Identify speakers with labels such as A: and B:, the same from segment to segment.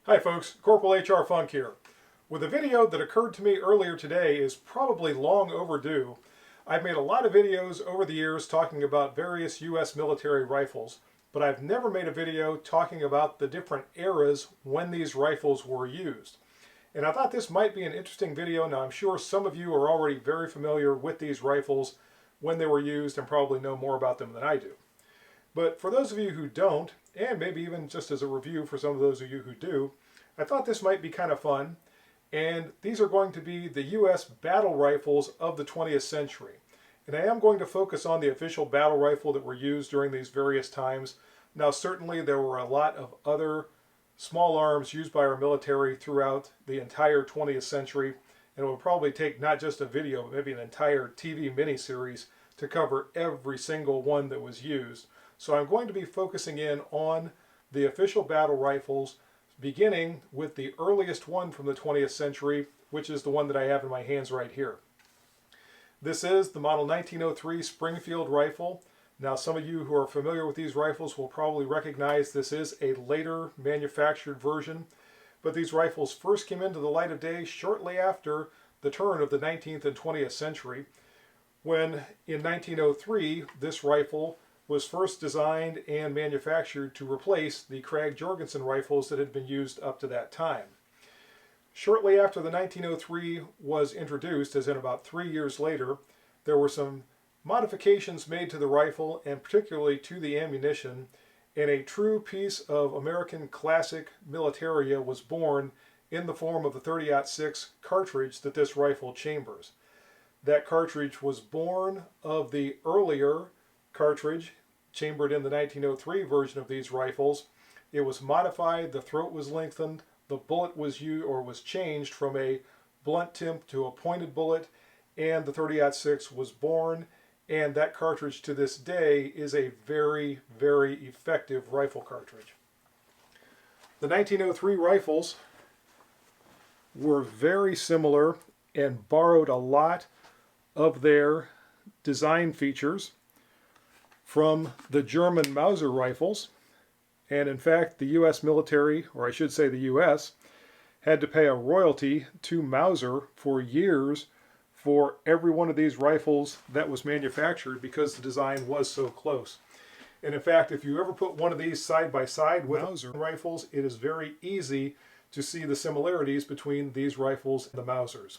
A: Hi folks, Corporal HR Funk here. With a video that occurred to me earlier today is probably long overdue. I've made a lot of videos over the years talking about various U.S. military rifles, but I've never made a video talking about the different eras when these rifles were used. And I thought this might be an interesting video. Now I'm sure some of you are already very familiar with these rifles when they were used and probably know more about them than I do. But for those of you who don't, and maybe even just as a review for some of those of you who do, I thought this might be kind of fun. And these are going to be the U.S. battle rifles of the 20th century. And I am going to focus on the official battle rifle that were used during these various times. Now certainly there were a lot of other small arms used by our military throughout the entire 20th century. And it would probably take not just a video, but maybe an entire TV miniseries to cover every single one that was used. So I'm going to be focusing in on the official battle rifles, beginning with the earliest one from the 20th century, which is the one that I have in my hands right here. This is the model 1903 Springfield rifle. Now some of you who are familiar with these rifles will probably recognize this is a later manufactured version, but these rifles first came into the light of day shortly after the turn of the 19th and 20th century, when in 1903 this rifle was first designed and manufactured to replace the Krag-Jorgensen rifles that had been used up to that time. Shortly after the 1903 was introduced, as in about 3 years later, there were some modifications made to the rifle and particularly to the ammunition, and a true piece of American classic militaria was born in the form of the 30-06 cartridge that this rifle chambers. That cartridge was born of the earlier cartridge chambered in the 1903 version of these rifles. It was modified, the throat was lengthened, the bullet was changed from a blunt tip to a pointed bullet, and the 30-06 was born, and that cartridge to this day is a very, very effective rifle cartridge. The 1903 rifles were very similar and borrowed a lot of their design features from the German Mauser rifles, and in fact the U.S. military, or I should say the U.S., had to pay a royalty to Mauser for years for every one of these rifles that was manufactured because the design was so close. And in fact, if you ever put one of these side by side with Mauser rifles, it is very easy to see the similarities between these rifles and the Mausers.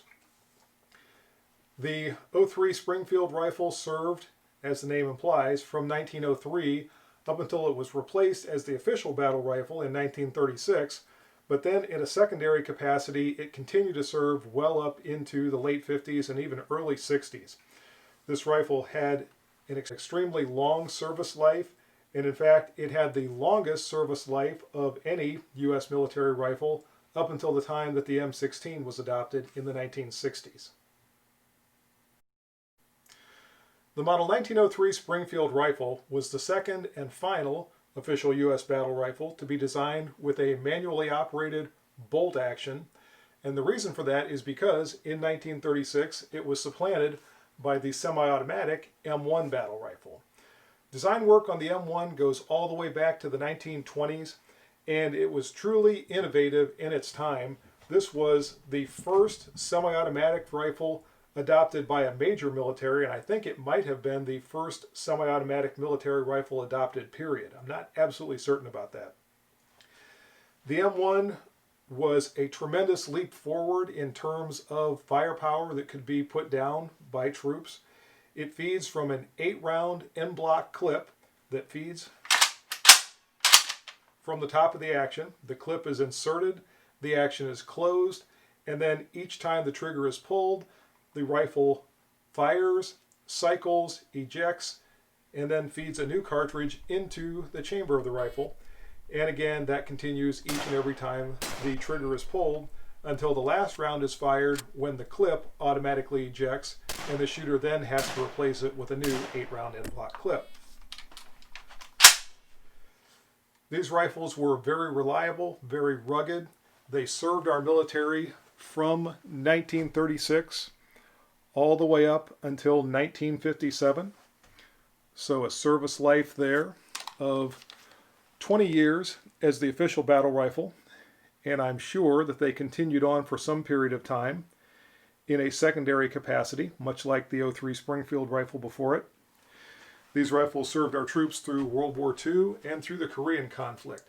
A: The 03 Springfield rifle served, as the name implies, from 1903 up until it was replaced as the official battle rifle in 1936, but then in a secondary capacity it continued to serve well up into the late 50s and even early 60s. This rifle had an extremely long service life, and in fact it had the longest service life of any U.S. military rifle up until the time that the M16 was adopted in the 1960s. The model 1903 Springfield rifle was the second and final official U.S. battle rifle to be designed with a manually operated bolt action, and the reason for that is because in 1936 it was supplanted by the semi-automatic M1 battle rifle. Design work on the M1 goes all the way back to the 1920s, and it was truly innovative in its time. This was the first semi-automatic rifle adopted by a major military, and I think it might have been the first semi-automatic military rifle adopted, period. I'm not absolutely certain about that. The M1 was a tremendous leap forward in terms of firepower that could be put down by troops. It feeds from an 8-round en-bloc clip that feeds from the top of the action. The clip is inserted, the action is closed, and then each time the trigger is pulled, the rifle fires, cycles, ejects, and then feeds a new cartridge into the chamber of the rifle. And again, that continues each and every time the trigger is pulled until the last round is fired, when the clip automatically ejects and the shooter then has to replace it with a new 8-round en-bloc clip. These rifles were very reliable, very rugged. They served our military from 1936 all the way up until 1957. So a service life there of 20 years as the official battle rifle. and I'm sure that they continued on for some period of time in a secondary capacity, much like the M14 Springfield rifle before it. These rifles served our troops through World War II and through the Korean conflict.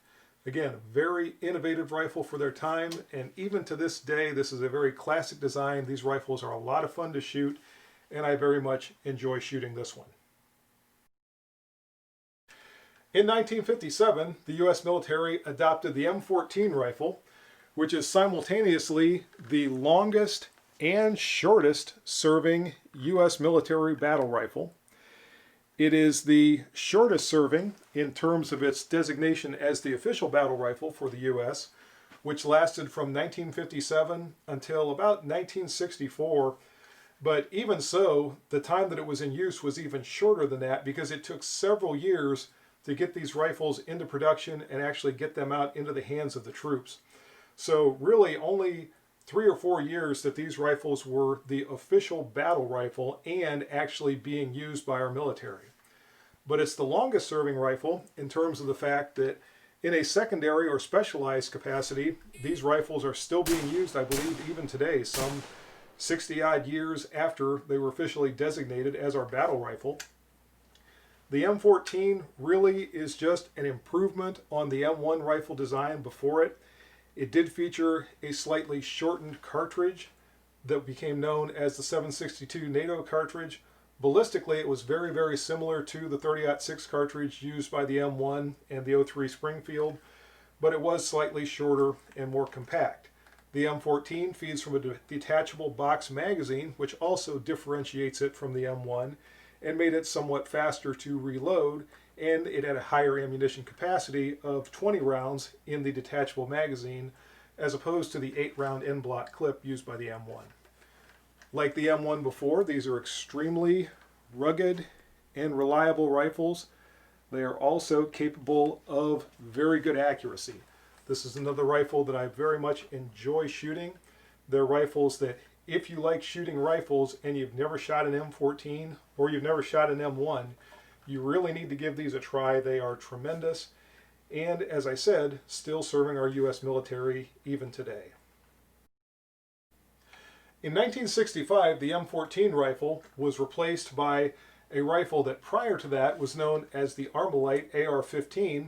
A: Again, very innovative rifle for their time, and even to this day, this is a very classic design. These rifles are a lot of fun to shoot, and I very much enjoy shooting this one. In 1957, the U.S. military adopted the M14 rifle, which is simultaneously the longest and shortest serving U.S. military battle rifle. It is the shortest serving in terms of its designation as the official battle rifle for the U.S., which lasted from 1957 until about 1964. But even so, the time that it was in use was even shorter than that, because it took several years to get these rifles into production and actually get them out into the hands of the troops. So really only 3 or 4 years that these rifles were the official battle rifle and actually being used by our military. But it's the longest serving rifle in terms of the fact that in a secondary or specialized capacity, these rifles are still being used, I believe, even today, some 60-odd years after they were officially designated as our battle rifle. The M14 really is just an improvement on the M1 rifle design before it. It did feature a slightly shortened cartridge that became known as the 7.62 NATO cartridge. Ballistically, it was very, very similar to the 30-06 cartridge used by the M1 and the M3 Springfield, but it was slightly shorter and more compact. The M14 feeds from a detachable box magazine, which also differentiates it from the M1 and made it somewhat faster to reload, and it had a higher ammunition capacity of 20 rounds in the detachable magazine as opposed to the 8-round en-bloc clip used by the M1. Like the M1 before, these are extremely rugged and reliable rifles. They are also capable of very good accuracy. This is another rifle that I very much enjoy shooting. They're rifles that, if you like shooting rifles and you've never shot an M14 or you've never shot an M1, you really need to give these a try. They are tremendous, and as I said, still serving our U.S. military even today. In 1965, the M14 rifle was replaced by a rifle that prior to that was known as the Armalite AR-15,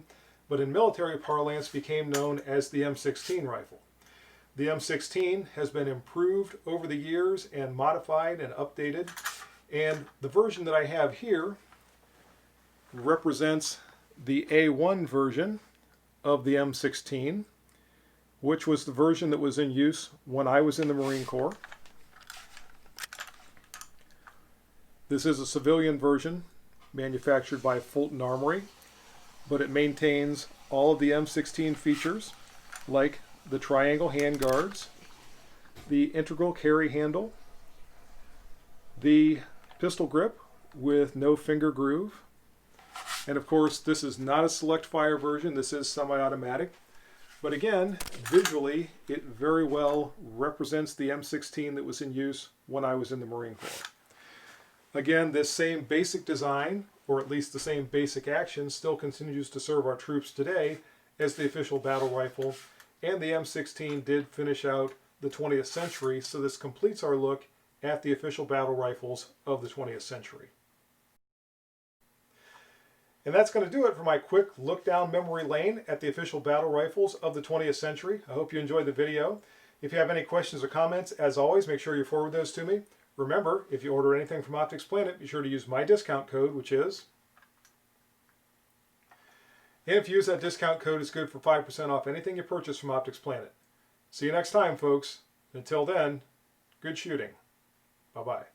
A: but in military parlance became known as the M16 rifle. The M16 has been improved over the years and modified and updated, and the version that I have here represents the A1 version of the M16, which was the version that was in use when I was in the Marine Corps. This is a civilian version manufactured by Fulton Armory, but it maintains all of the M16 features like the triangle handguards, the integral carry handle, the pistol grip with no finger groove, and of course this is not a select fire version, this is semi-automatic, but again, visually it very well represents the M16 that was in use when I was in the Marine Corps. Again, this same basic design, or at least the same basic action, still continues to serve our troops today as the official battle rifle, and the M16 did finish out the 20th century, so this completes our look at the official battle rifles of the 20th century. And that's going to do it for my quick look down memory lane at the official battle rifles of the 20th century. I hope you enjoyed the video. If you have any questions or comments, as always, make sure you forward those to me. Remember, if you order anything from Optics Planet, be sure to use my discount code, which is... And if you use that discount code, it's good for 5% off anything you purchase from Optics Planet. See you next time, folks. Until then, good shooting. Bye-bye.